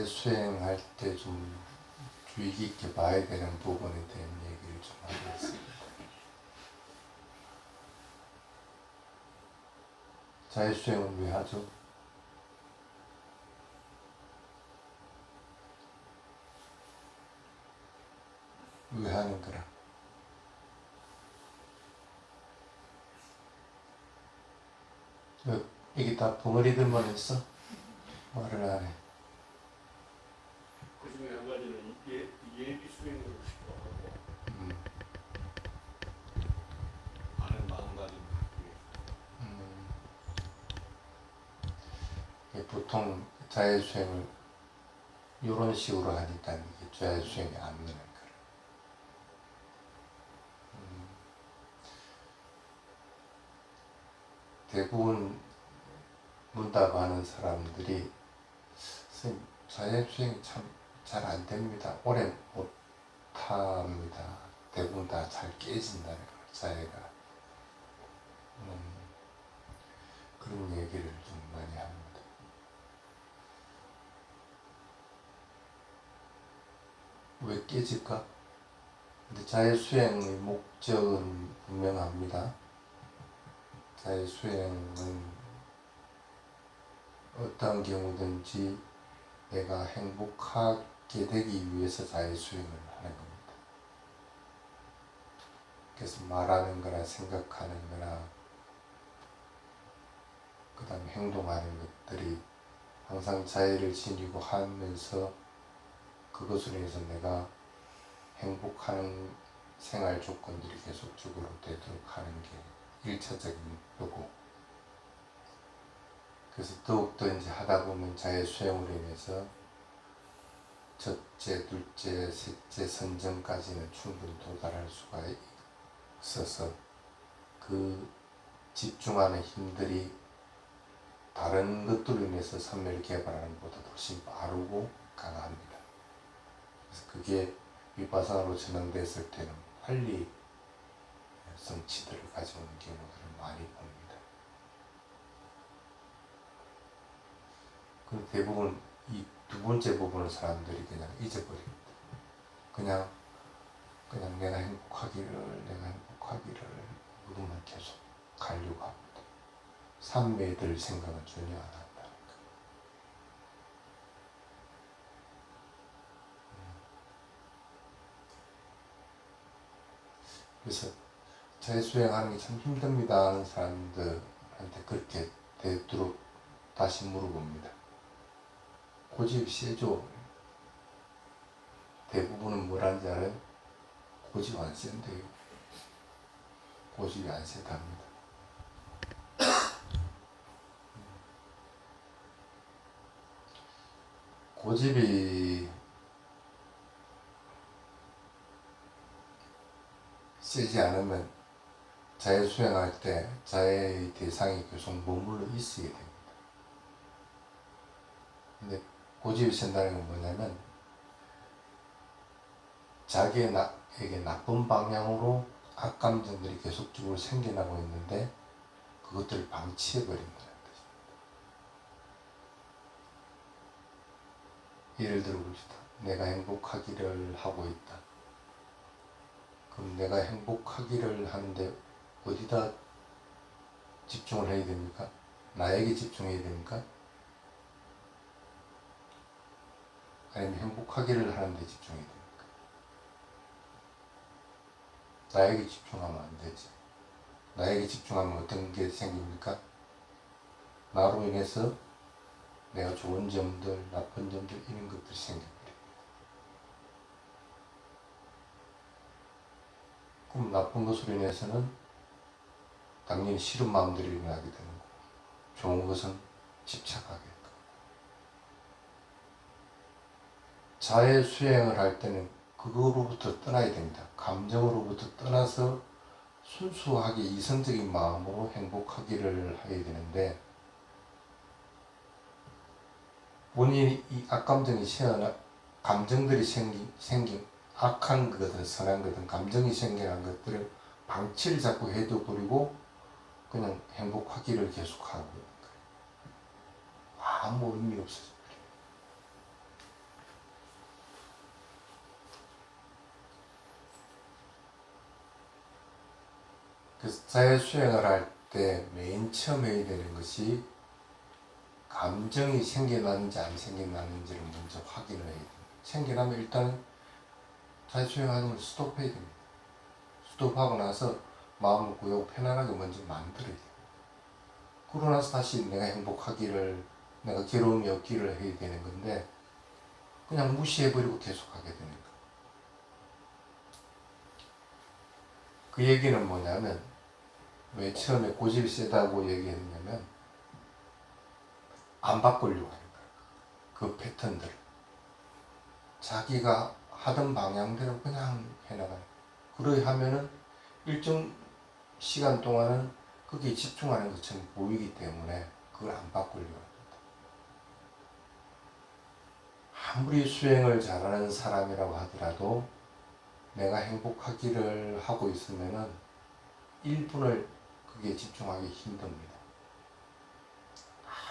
자율수행할 때 좀 주의 깊게 봐야 되는 부분에 대한 얘기를 좀 하겠습니다. 자율수행은 왜 하죠? 왜 하는 거라? 이게 다 벙어리들만 했어? 말을 안 해. 그 중에 한 가지는 예비 수행으로 싶어하고 하는 마음가짐 보통 자율수행을 이런 식으로 하니까 이게 자율수행이 안 되는 거라. 대부분 문답하는 사람들이 선생님 자율수행이 참 잘 안 됩니다. 오래 못 합니다. 대부분 다 잘 깨진다는 거예요. 자해가. 그런 얘기를 좀 많이 합니다. 왜 깨질까? 근데 자율수행의 목적은 분명합니다. 자율수행은 어떤 경우든지 내가 행복하게 되기 위해서 자율수행을 하는 겁니다. 그래서 말하는 거나 생각하는 거나 그 다음에 행동하는 것들이 항상 자유를 지니고 하면서 그것으로 인해서 내가 행복하는 생활 조건들이 계속적으로 되도록 하는 게 1차적인 목표고, 그래서 더욱더 이제 하다 보면 자율수행으로 인해서 첫째, 둘째, 셋째 선정까지는 충분히 도달할 수가 있어서 그 집중하는 힘들이 다른 것들로 인해서 선멸 개발하는 것보다 훨씬 빠르고 강합니다. 그래서 그게 위파사나로 전환됐을 때는 빨리 성취들을 가져오는 경우들을 많이 봅니다. 그런데 대부분 이 두 번째 부분을 사람들이 그냥 잊어버립니다. 그냥 내가 행복하기를 그것만 계속 가려고 합니다. 삶에 들 생각은 전혀 안 한다는 거. 그래서 자율수행하는 게 참 힘듭니다 하는 사람들한테 그렇게 되도록 다시 물어봅니다. 고집이 세죠? 대부분은 뭐라는지 알아요? 고집 안 센데요. 고집이 안 세답니다. 고집이 세지 않으면 자율수행할 때 자의 대상이 계속 머물러 있어야 됩니다. 근데 고집이 센다는 건 뭐냐면 자기에게 나쁜 방향으로 악감정들이 계속적으로 생겨나고 있는데 그것들을 방치해버린다는 뜻입니다. 예를 들어 봅시다. 내가 행복하기를 하고 있다. 그럼 내가 행복하기를 하는데 어디다 집중을 해야 됩니까? 나에게 집중해야 됩니까? 아니면 행복하기를 하는데 집중해야 됩니까? 나에게 집중하면 안 되지. 나에게 집중하면 어떤 게 생깁니까? 나로 인해서 내가 좋은 점들, 나쁜 점들 이런 것들이 생겨버립니다. 그럼 나쁜 것으로 인해서는 당연히 싫은 마음들이 일어나게 되는 거고, 좋은 것은 집착하게 되고. 자의 수행을 할 때는 그거로부터 떠나야 됩니다. 감정으로부터 떠나서 순수하게 이성적인 마음으로 행복하기를 해야 되는데, 본인이 이 악감정이 감정들이 생긴 악한 거든 선한 거든 감정이 생겨난 것들을 방치를 자꾸 해둬버리고 그냥 행복하기를 계속하고 있는 거예요. 아무 의미 없어져 버려요. 그래서 자율수행을 할 때 맨 처음 해야 되는 것이 감정이 생겨나는지 안 생겨나는지를 먼저 확인을 해야 됩니다. 생겨나면 일단 자율수행하는 걸 스톱해야 됩니다. 스톱하고 나서 마음을 고요 편안하게 먼저 만들어야 돼요. 그러고 나서 다시 내가 행복하기를, 내가 괴로움이 없기를 해야 되는 건데 그냥 무시해버리고 계속하게 되는 거예요. 그 얘기는 뭐냐면, 왜 처음에 고집이 세다고 얘기했냐면 안 바꾸려고 하는 거예요. 그 패턴들을 자기가 하던 방향대로 그냥 해나가요. 그러야 하면은 일정 시간 동안은 거기에 집중하는 것처럼 보이기 때문에 그걸 안 바꾸려고 합니다. 아무리 수행을 잘하는 사람이라고 하더라도 내가 행복하기를 하고 있으면은 1분을 거기에 집중하기 힘듭니다.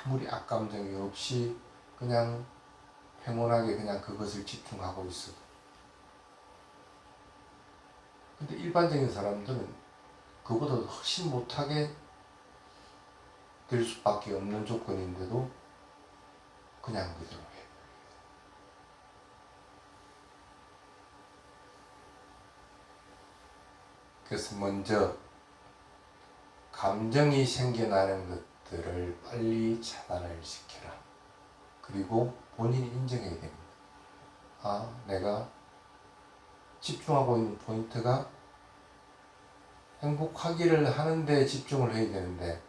아무리 악감정이 없이 그냥 평온하게 그냥 그것을 집중하고 있어도. 근데 일반적인 사람들은 그보다 훨씬 못하게 될 수밖에 없는 조건인데도 그냥 그대로 해요. 그래서 먼저 감정이 생겨나는 것들을 빨리 차단을 시켜라. 그리고 본인이 인정해야 됩니다. 아, 내가 집중하고 있는 포인트가 행복하기를 하는데 집중을 해야 되는데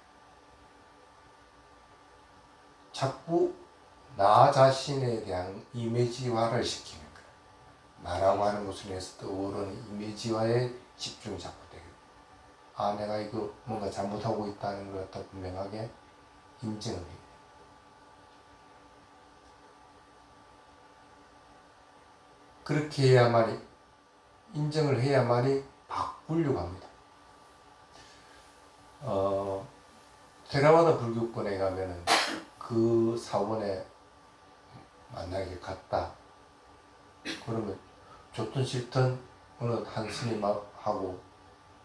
자꾸 나 자신에 대한 이미지화를 시키는 거예요. 나라고 하는 것을 위해서 떠오르는 이미지화에 집중이 자꾸 되게. 아, 내가 이거 뭔가 잘못하고 있다는 걸 갖다 분명하게 인정을 해요. 그렇게 해야만이, 인정을 해야만이 바꾸려고 합니다. 테라와다 불교권에 가면은 그 사원에 만약에 갔다. 그러면 좋든 싫든 어느 한 스님하고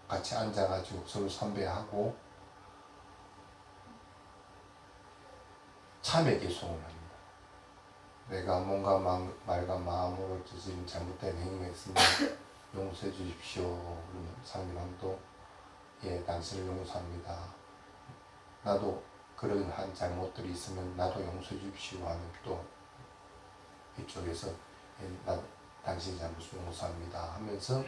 같이 앉아가지고 서로 삼배하고 참회 개송을 합니다. 내가 뭔가 말과 마음으로 저지른 잘못된 행위가 있으면 용서해 주십시오. 그러면 상대방도 예, 당신을 용서합니다. 나도 그런 한 잘못들이 있으면 나도 용서해 주십시오 하면 또 이쪽에서 예, 당신이 잘못을 용서합니다 하면서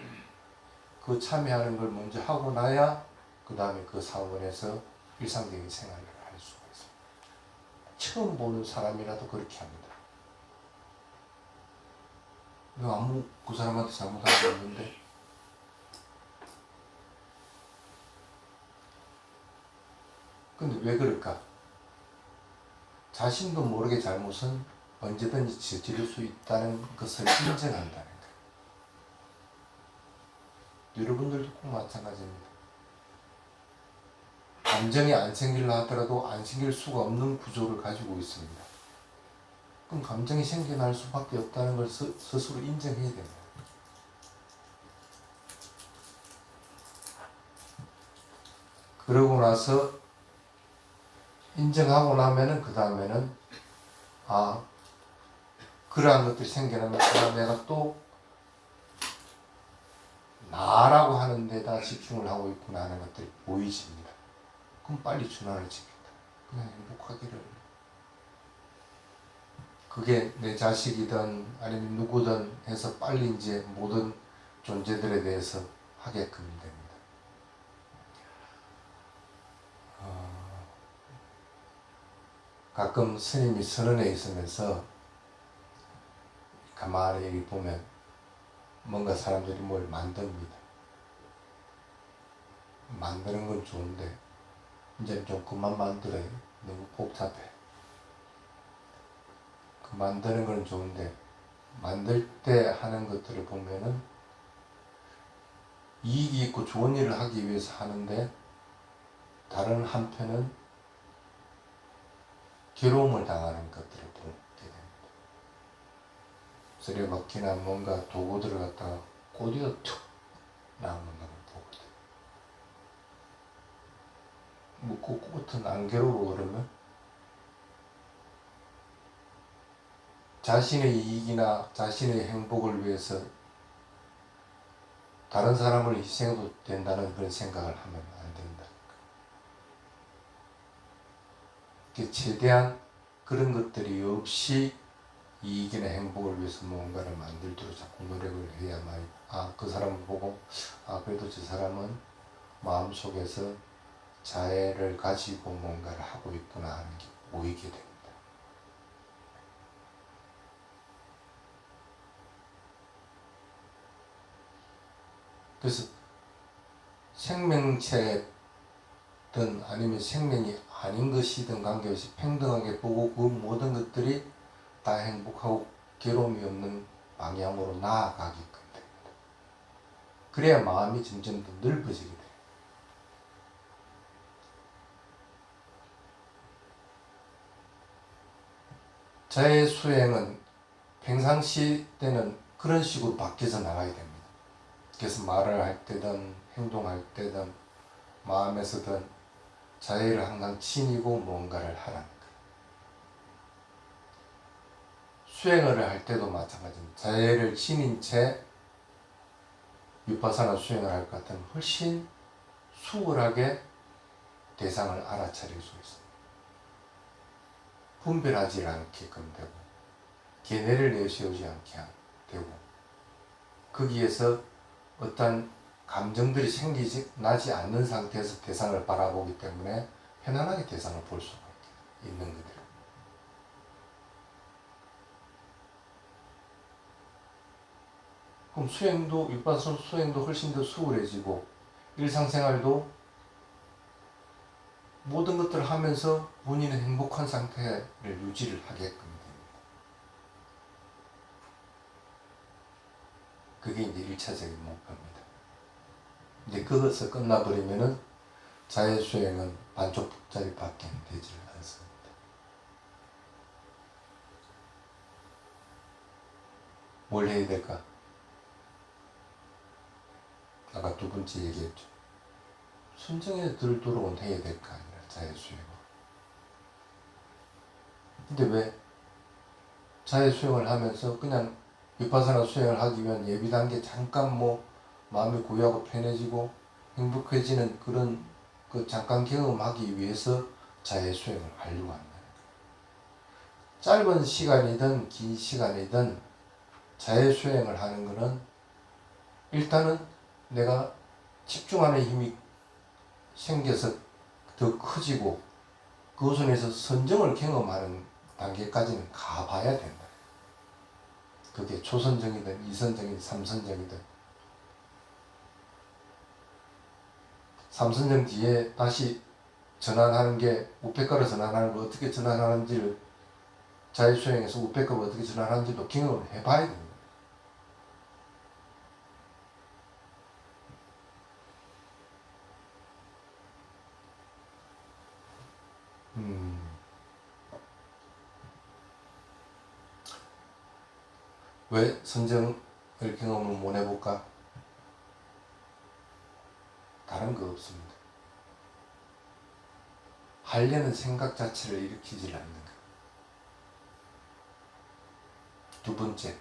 그 참여하는 걸 먼저 하고 나야 그 다음에 그 사원에서 일상적인 생활을 할 수가 있습니다. 처음 보는 사람이라도 그렇게 합니다. 아무 그 사람한테 잘못한 게 없는데 근데 왜 그럴까? 자신도 모르게 잘못은 언제든지 저지를 수 있다는 것을 인정한다는 거예요. 여러분들도 꼭 마찬가지입니다. 감정이 안 생기려 하더라도 안 생길 수가 없는 구조를 가지고 있습니다. 그럼 감정이 생겨날 수밖에 없다는 걸 스스로 인정해야 됩니다. 그러고 나서 인정하고 나면은 그 다음에는 아, 그러한 것들이 생겨나면 내가 또 나라고 하는 데다 집중을 하고 있구나 하는 것들이 보이집니다. 그럼 빨리 전환을 지킵니다. 그냥 행복하기를. 그게 내 자식이든 아니면 누구든 해서 빨리 이제 모든 존재들에 대해서 하게끔 됩니다. 가끔 스님이 선언에 있으면서 가만히 보면 뭔가 사람들이 뭘 만듭니다. 만드는 건 좋은데 이제 좀 그만 만들어요. 너무 복잡해. 그 만드는 건 좋은데 만들 때 하는 것들을 보면은 이익이 있고 좋은 일을 하기 위해서 하는데 다른 한편은 괴로움을 당하는 것들을 보게 됩니다. 쓰레받기나 뭔가 도구들을 갖다가 꼬리가 툭 나오는 걸 보거든요. 뭐 꿋꿋한 안개로로 그러면 자신의 이익이나 자신의 행복을 위해서 다른 사람을 희생해도 된다는 그런 생각을 하면 안 된다. 최대한 그런 것들이 없이 이익이나 행복을 위해서 뭔가를 만들도록 자꾸 노력을 해야만, 그 사람을 보고, 그래도 저 사람은 마음속에서 자애를 가지고 뭔가를 하고 있구나 하는 게 보이게 됩니다. 그래서 생명체든 아니면 생명이 아닌 것이든 관계없이 평등하게 보고 그 모든 것들이 다 행복하고 괴로움이 없는 방향으로 나아가게끔 됩니다. 그래야 마음이 점점 더 넓어지게 돼요. 자의 수행은 평상시 때는 그런 식으로 바뀌어서 나가야 됩니다. 그래서 말을 할 때든 행동할 때든 마음에서든 자애를 항상 지니고 뭔가를 하라는 거예요. 수행을 할 때도 마찬가지입니다. 자애를 지닌 채 위파사나 수행을 할 것 같으면 훨씬 수월하게 대상을 알아차릴 수 있습니다. 분별하지 않게끔 되고 계뇌를 내세우지 않게 되고 거기에서 어떤 감정들이 나지 않는 상태에서 대상을 바라보기 때문에 편안하게 대상을 볼 수가 있는 거예요. 그럼 위파사나 수행도 훨씬 더 수월해지고 일상생활도 모든 것들을 하면서 본인은 행복한 상태를 유지를 하게끔 됩니다. 그게 이제 1차적인 목표입니다. 이제 그것을 끝나버리면은 자해수행은 반쪽짜리밖에 되지 않습니다. 뭘 해야 될까? 아까 두 번째 얘기했죠. 순정에 들도록 해야 될 거 아니라 자해수행을. 근데 왜 자해수행을 하면서 그냥 위파사나 수행을 하기 위한 예비 단계 잠깐 마음이 고요하고 편해지고 행복해지는 그런 잠깐 경험하기 위해서 자해수행을 하려고 한다. 짧은 시간이든 긴 시간이든 자해수행을 하는 것은 일단은 내가 집중하는 힘이 생겨서 더 커지고 그것을 위해서 선정을 경험하는 단계까지는 가봐야 된다. 그게 초선정이든 이선정이든 삼선정이든 삼선정 뒤에 다시 전환하는 게 우패가로 전환하는 거 어떻게 전환하는지를 자유수행에서 우패가로 어떻게 전환하는지도 경험을 해봐야 됩니다. 왜 선정을 경험을 못 해볼까? 다른 거 없습니다. 하려는 생각 자체를 일으키질 않는 거. 두 번째,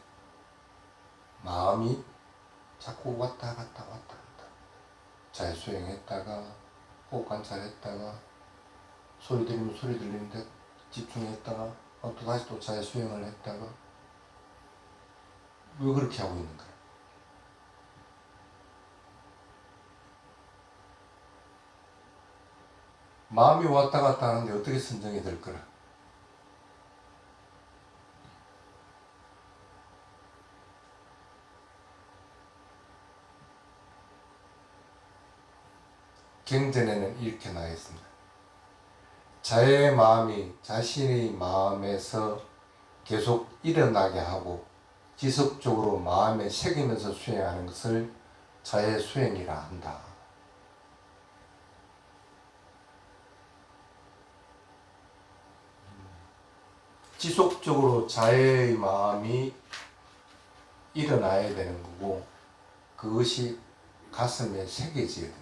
마음이 자꾸 왔다 갔다 왔다 갔다. 잘 수행했다가 호흡 관찰했다가 소리 들리면 소리 들리는데 집중했다가 또 다시 또 잘 수행을 했다가 왜 그렇게 하고 있는 거야? 마음이 왔다 갔다 하는데 어떻게 선정이 될 거라? 경전에는 이렇게 나와 있습니다. 자의 마음이 자신의 마음에서 계속 일어나게 하고 지속적으로 마음에 새기면서 수행하는 것을 자의 수행이라 한다. 지속적으로 자의 마음이 일어나야 되는 거고 그것이 가슴에 새겨져야 된다.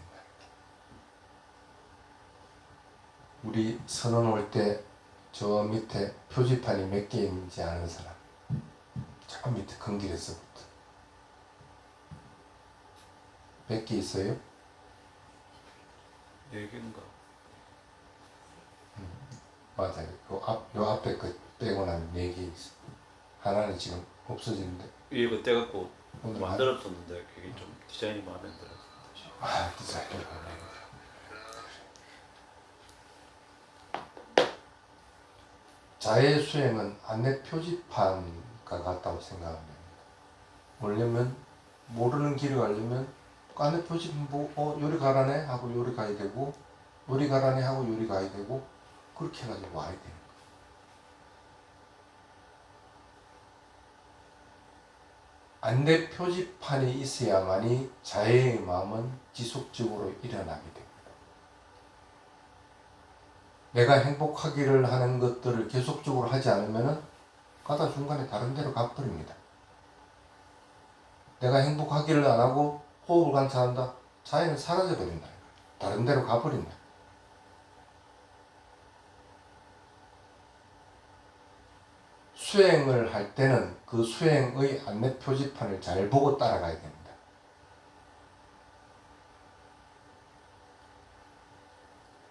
우리 선언 올 때 저 밑에 표지판이 몇 개 있는지 아는 사람? 저 밑에 큰 길에서부터 몇 개 있어요? 4개인가? 맞아요. 요 앞에 그 빼고는 4개 있어. 하나는 지금 없어지는데. 이거 떼갖고 오늘 만들었었는데 그게 좀 디자인이 마음에 안 들어서 다시. 디자인을 자해 수행은 안내 표지판과 같다고 생각합니다. 원래는 모르는 길을 가려면 안내 표지판 보고 요리 가라네 하고 요리 가야 되고 요리 가라네 하고 요리 가야 되고 그렇게 해가지고 와야 돼요. 안내 표지판이 있어야만이 자해의 마음은 지속적으로 일어나게 됩니다. 내가 행복하기를 하는 것들을 계속적으로 하지 않으면 가다 중간에 다른 데로 가버립니다. 내가 행복하기를 안 하고 호흡을 관찰한다. 자해는 사라져버린다. 다른 데로 가버린다. 수행을 할 때는 그 수행의 안내 표지판을 잘 보고 따라가야 됩니다.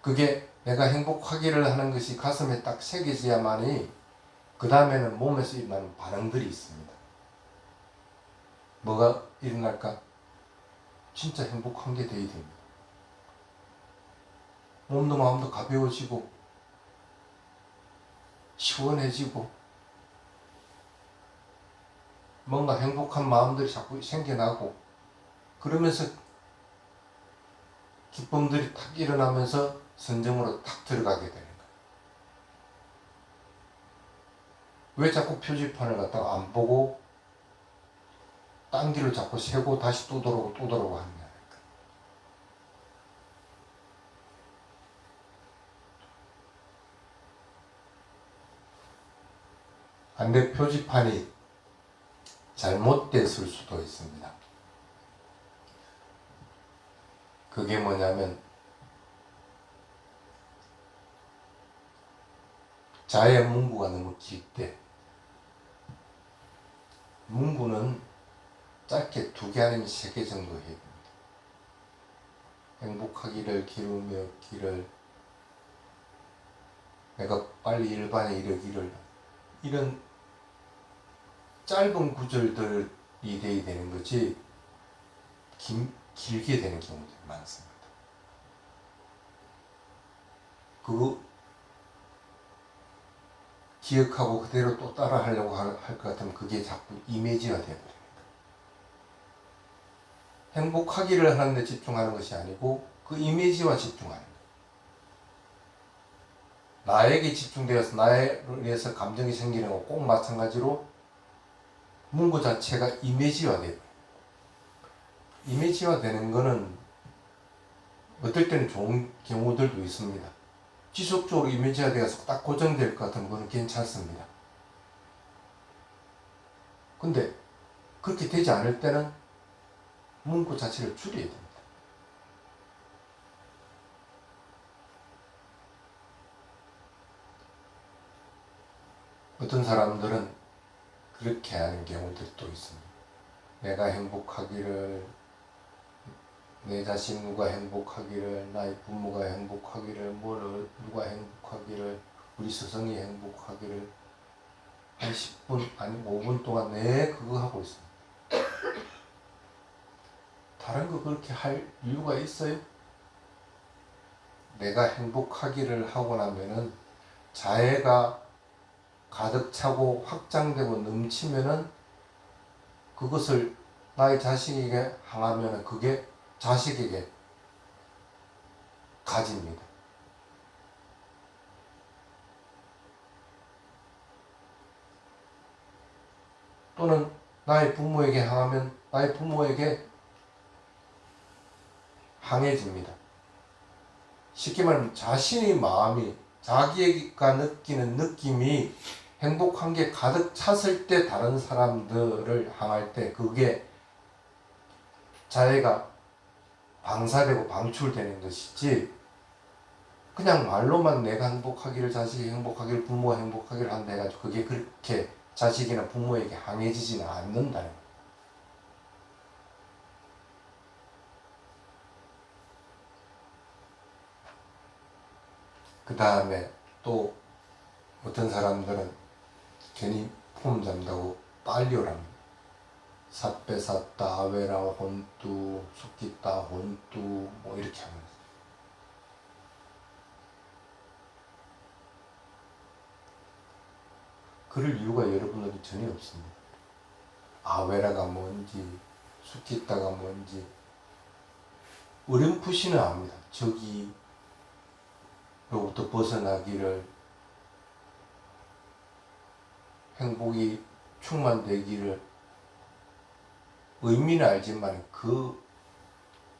그게 내가 행복하기를 하는 것이 가슴에 딱 새겨져야만이 그 다음에는 몸에서 일어나는 반응들이 있습니다. 뭐가 일어날까? 진짜 행복한 게 돼야 됩니다. 몸도 마음도 가벼워지고 시원해지고 뭔가 행복한 마음들이 자꾸 생겨나고 그러면서 기쁨들이 탁 일어나면서 선정으로 탁 들어가게 되는 거예요. 왜 자꾸 표지판을 갖다가 안 보고 딴 길을 자꾸 세고 다시 또 돌아오고 또 돌아오고 하느냐. 안내 표지판이 잘못됐을 수도 있습니다. 그게 뭐냐면 자의 문구가 너무 깊대. 문구는 짧게 2개 아니면 3개 정도 해야 됩니다. 행복하기를 기르며 기를 내가 빨리 일반에 이르기를 이런 짧은 구절들이 돼야 되는 거지 길게 되는 경우들이 많습니다. 그거 기억하고 그대로 또 따라 하려고 할 것 같으면 그게 자꾸 이미지가 되어버립니다. 행복하기를 하는 데 집중하는 것이 아니고 그 이미지와 집중하는 거예요. 나에게 집중되어서 나에 의해서 감정이 생기는 거 꼭 마찬가지로 문구 자체가 이미지화 돼요. 이미지화 되는 거는 어떨 때는 좋은 경우들도 있습니다. 지속적으로 이미지화 되어서 딱 고정될 것 같으면 그건 괜찮습니다. 근데 그렇게 되지 않을 때는 문구 자체를 줄여야 됩니다. 어떤 사람들은 그렇게 하는 경우들도 있습니다. 내가 행복하기를, 내 자식 누가 행복하기를, 나의 부모가 행복하기를, 누가 행복하기를, 우리 스승이 행복하기를 한 10분 아니 5분 동안 내 그거 하고 있습니다. 다른 거 그렇게 할 이유가 있어요? 내가 행복하기를 하고 나면은 자애가 가득 차고 확장되고 넘치면은 그것을 나의 자식에게 향하면은 그게 자식에게 가집니다. 또는 나의 부모에게 향하면 나의 부모에게 향해집니다. 쉽게 말하면 자신의 마음이 자기가 느끼는 느낌이 행복한 게 가득 찼을 때 다른 사람들을 향할 때 그게 자애가 방사되고 방출되는 것이지 그냥 말로만 내가 행복하기를, 자식이 행복하기를, 부모가 행복하기를 한다 해가지고 그게 그렇게 자식이나 부모에게 항해지지는 않는다는 거예요. 그 다음에 또 어떤 사람들은 괜히 폼 잡는다고 빨리 오랍니다. 삿배삿다 아베라 혼뚜 숙기따 혼뚜 뭐 이렇게 하면서 그럴 이유가 여러분들은 전혀 없습니다. 아베라가 뭔지 숙기따가 뭔지 어렴풋이는 압니다. 저기로부터 벗어나기를, 행복이 충만되기를 의미는 알지만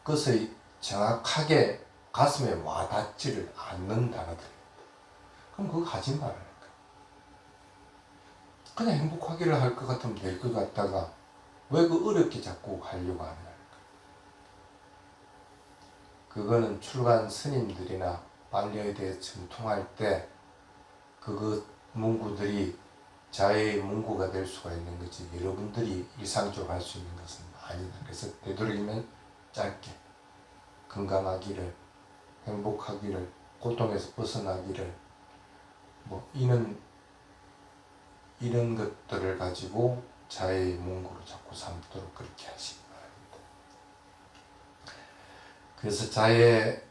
그것을 정확하게 가슴에 와닿지를 않는 단어들. 그럼 그거 하지 말아요. 그냥 행복하기를 할 것 같으면 될 것 같다가 왜 그 어렵게 자꾸 하려고 하느냐. 그거는 출간 스님들이나 반려에 대해 정통할 때 그것 문구들이 자해의 문구가 될 수가 있는 거지 여러분들이 일상적으로 할 수 있는 것은 아니다. 그래서 되도록이면 짧게 건강하기를, 행복하기를, 고통에서 벗어나기를 뭐 이런 것들을 가지고 자해의 문구로 자꾸 삼도록 그렇게 하시기 바랍니다. 그래서 자해를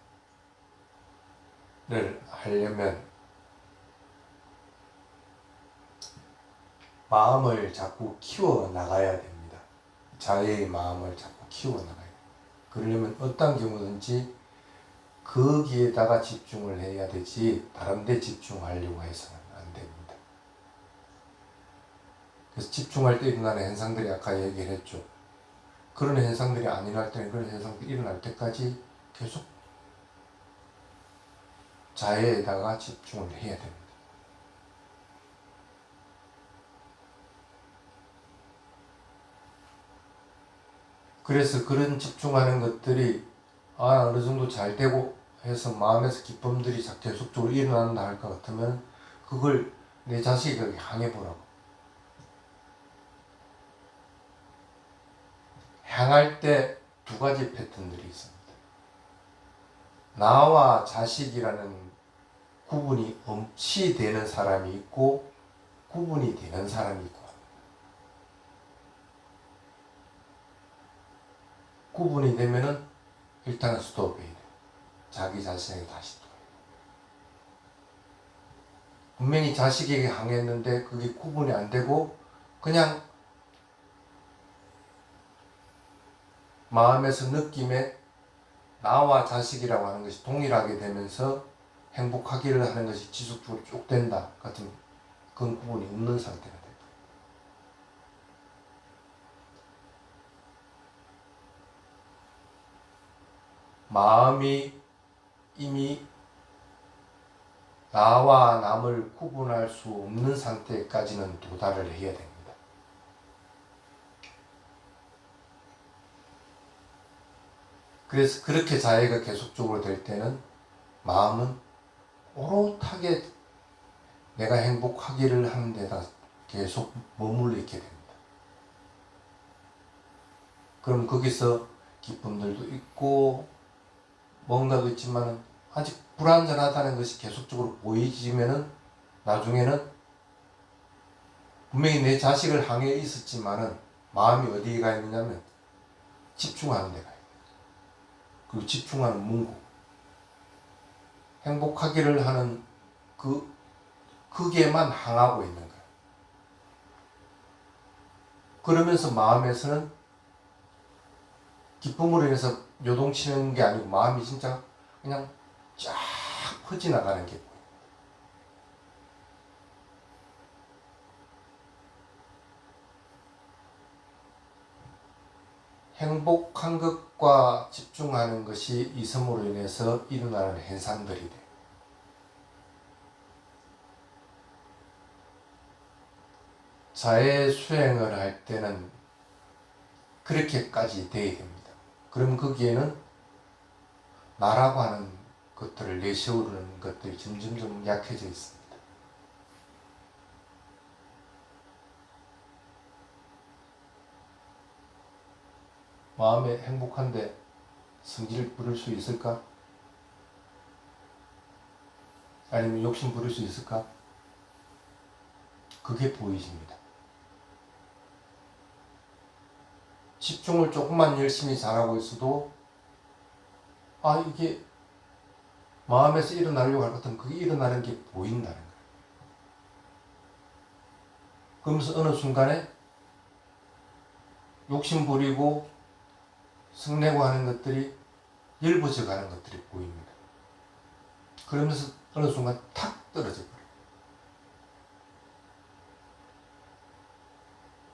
하려면 마음을 자꾸 키워나가야 됩니다. 자해의 마음을 자꾸 키워나가야 돼요. 그러려면 어떤 경우든지 거기에다가 집중을 해야 되지 다른 데 집중하려고 해서는 안 됩니다. 그래서 집중할 때 일어나는 현상들이 아까 얘기를 했죠. 그런 현상들이 안 일어날 때는 그런 현상들이 일어날 때까지 계속 자해에다가 집중을 해야 됩니다. 그래서 그런 집중하는 것들이 어느 정도 잘 되고 해서 마음에서 기쁨들이 계속적으로 일어난다 할 것 같으면 그걸 내 자식에게 향해 보라고. 향할 때 두 가지 패턴들이 있습니다. 나와 자식이라는 구분이 없이 되는 사람이 있고 구분이 되는 사람이 있고, 구분이 되면은 일단은 스톱해야 돼. 자기 자신에게 다시 또. 분명히 자식에게 향했는데 그게 구분이 안 되고 그냥 마음에서 느낌에 나와 자식이라고 하는 것이 동일하게 되면서 행복하기를 하는 것이 지속적으로 쭉 된다 같은 그런 구분이 없는 상태가 됩니다. 마음이 이미 나와 남을 구분할 수 없는 상태까지는 도달을 해야 됩니다. 그래서 그렇게 자해가 계속적으로 될 때는 마음은 오롯하게 내가 행복하기를 하는 데다 계속 머물러 있게 됩니다. 그럼 거기서 기쁨들도 있고 뭔가도 있지만 아직 불완전하다는 것이 계속적으로 보이지면은 나중에는 분명히 내 자식을 향해 있었지만은 마음이 어디에 가 있느냐면 집중하는 데가 있어요. 그리고 집중하는 문구, 행복하기를 하는 그게만 향하고 있는 거예요. 그러면서 마음에서는 기쁨으로 인해서 요동치는 게 아니고 마음이 진짜 그냥 쫙 퍼져나가는 게 보여요. 행복한 것과 집중하는 것이 이섬으로 인해서 일어나는 현상들이 돼요. 자해 수행을 할 때는 그렇게까지 돼야 됩니다. 그럼 거기에는 나라고 하는 것들을 내세우는 것들이 점점 약해져 있습니다. 마음에 행복한데 성질을 부릴 수 있을까? 아니면 욕심 부릴 수 있을까? 그게 보이십니다. 집중을 조금만 열심히 잘하고 있어도 이게 마음에서 일어나려고 할 것 같으면 그게 일어나는 게 보인다는 거예요. 그러면서 어느 순간에 욕심 부리고 성내고 하는 것들이 엷어져 가는 것들이 보입니다. 그러면서 어느 순간 탁 떨어져 버려요.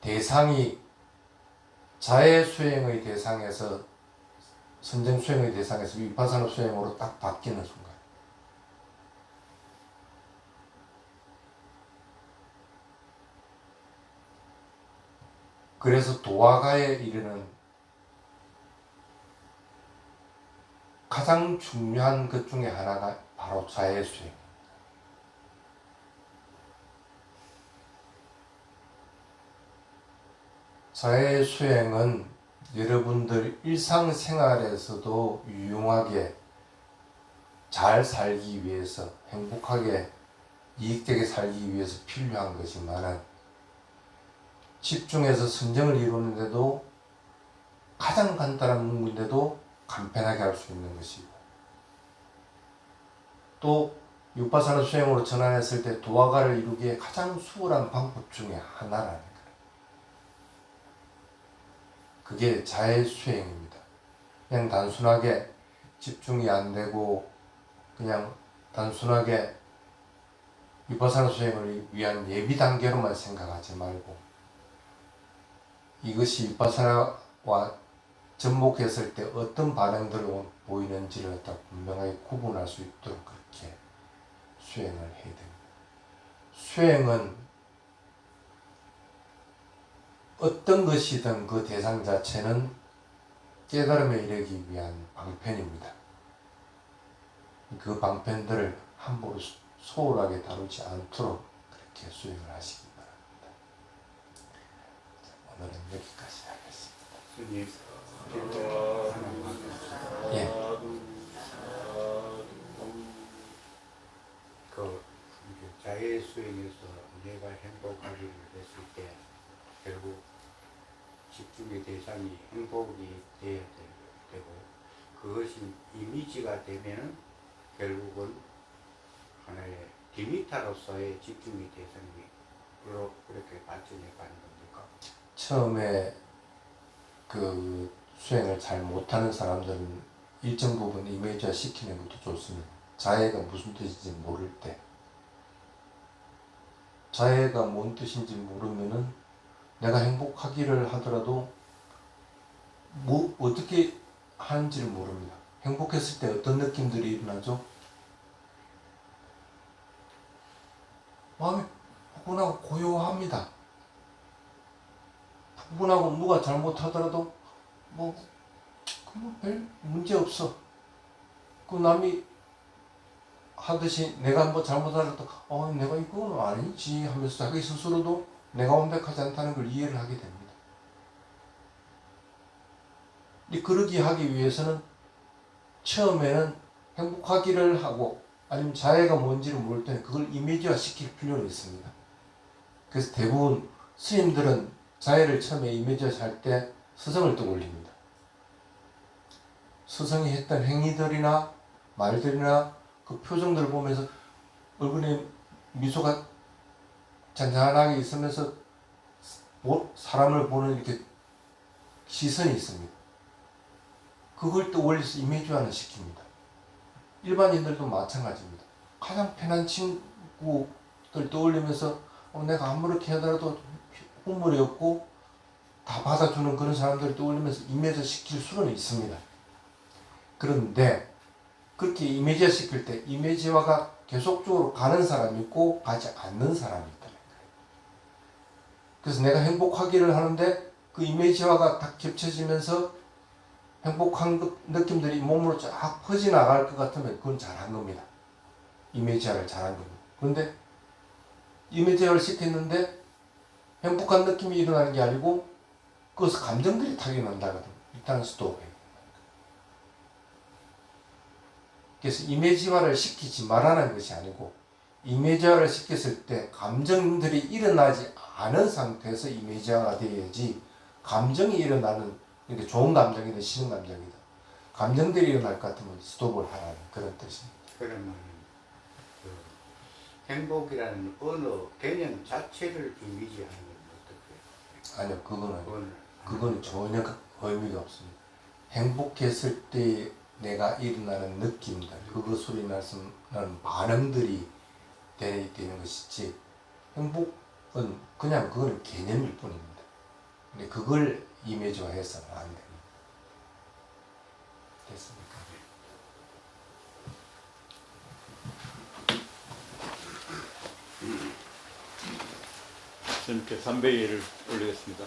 대상이 자해 수행의 대상에서 선정 수행의 대상에서 위파사나 수행으로 딱 바뀌는 순간, 그래서 도화가에 이르는 가장 중요한 것 중에 하나가 바로 자해 수행. 자해 수행은 여러분들 일상생활에서도 유용하게 잘 살기 위해서, 행복하게 이익되게 살기 위해서 필요한 것이지만 집중해서 선정을 이루는데도 가장 간단한 문구인데도 간편하게 할 수 있는 것이고, 또 육바사나 수행으로 전환했을 때 도화가를 이루기에 가장 수월한 방법 중에 하나라는 거예요. 그게 자해 수행입니다. 그냥 단순하게 집중이 안 되고 그냥 단순하게 위파사나 수행을 위한 예비 단계로만 생각하지 말고, 이것이 위파사나와 접목했을 때 어떤 반응들이 보이는지를 분명하게 구분할 수 있도록 그렇게 수행을 해야 됩니다. 수행은 어떤 것이든 그 대상 자체는 깨달음에 이르기 위한 방편입니다. 그 방편들을 함부로 소홀하게 다루지 않도록 그렇게 수행을 하시기 바랍니다. 오늘은 여기까지 하겠습니다. 예. 자해 수행에서 내가 행복하기를 했을 때 결국 집중의 대상이 행복이 돼야 되고, 그것이 이미지가 되면은 결국은 하나의 디미타로서의 집중의 대상이 그렇게 발전해 가는 겁니까? 처음에 그 수행을 잘 못하는 사람들은 일정 부분 이미지화 시키는 것도 좋습니다. 자해가 무슨 뜻인지 모를 때, 자해가 뭔 뜻인지 모르면은 내가 행복하기를 하더라도 어떻게 하는지를 모릅니다. 행복했을 때 어떤 느낌들이 일어나죠? 마음이 푸근하고 고요합니다. 푸근하고 누가 잘못하더라도 별 문제 없어. 그 남이 하듯이 내가 잘못하더라도 내가 이건 아니지 하면서 자기 스스로도 내가 완벽하지 않다는 걸 이해를 하게 됩니다. 그러기 하기 위해서는 처음에는 행복하기를 하고 아니면 자해가 뭔지를 모를 때는 그걸 이미지화 시킬 필요는 있습니다. 그래서 대부분 스님들은 자해를 처음에 이미지화 할 때 스승을 떠올립니다. 스승이 했던 행위들이나 말들이나 그 표정들을 보면서 얼굴에 미소가 잔잔하게 있으면서 사람을 보는 이렇게 시선이 있습니다. 그걸 떠올려서 이미지화는 시킵니다. 일반인들도 마찬가지입니다. 가장 편한 친구들 떠올리면서 내가 아무렇게 하더라도 후물이 없고 다 받아주는 그런 사람들을 떠올리면서 이미지화 시킬 수는 있습니다. 그런데 그렇게 이미지화 시킬 때 이미지화가 계속적으로 가는 사람이 있고 가지 않는 사람이 있다는 거예요. 그래서 내가 행복하기를 하는데 그 이미지화가 딱 겹쳐지면서 행복한 느낌들이 몸으로 쫙 퍼져나갈 것 같으면 그건 잘한 겁니다. 이미지화를 잘한 겁니다. 그런데 이미지화를 시켰는데 행복한 느낌이 일어나는 게 아니고 그것을 감정들이 타격난다거든. 일단 스톱해. 그래서 이미지화를 시키지 말라는 것이 아니고 이미지화를 시켰을 때 감정들이 일어나지 않은 상태에서 이미지화가 되어야지 감정이 일어나는 그러니까 좋은 감정이든 싫은 감정이든 감정들이 일어날 것 같으면 스톱을 하라는 그런 뜻입니다. 그러면 그 행복이라는 언어 개념 자체를 이미지하는 건 어떻게? 아니요, 그거는 그거는 전혀 의미가 없습니다. 행복했을 때 내가 일어나는 느낌들, 그것으로 인해서는 반응들이 되는 것이지 행복은 그냥 그거는 개념일 뿐입니다. 근데 그걸 이미지화해서는 안 됩니다. 됐습니까? 선생님께 300일을 올리겠습니다.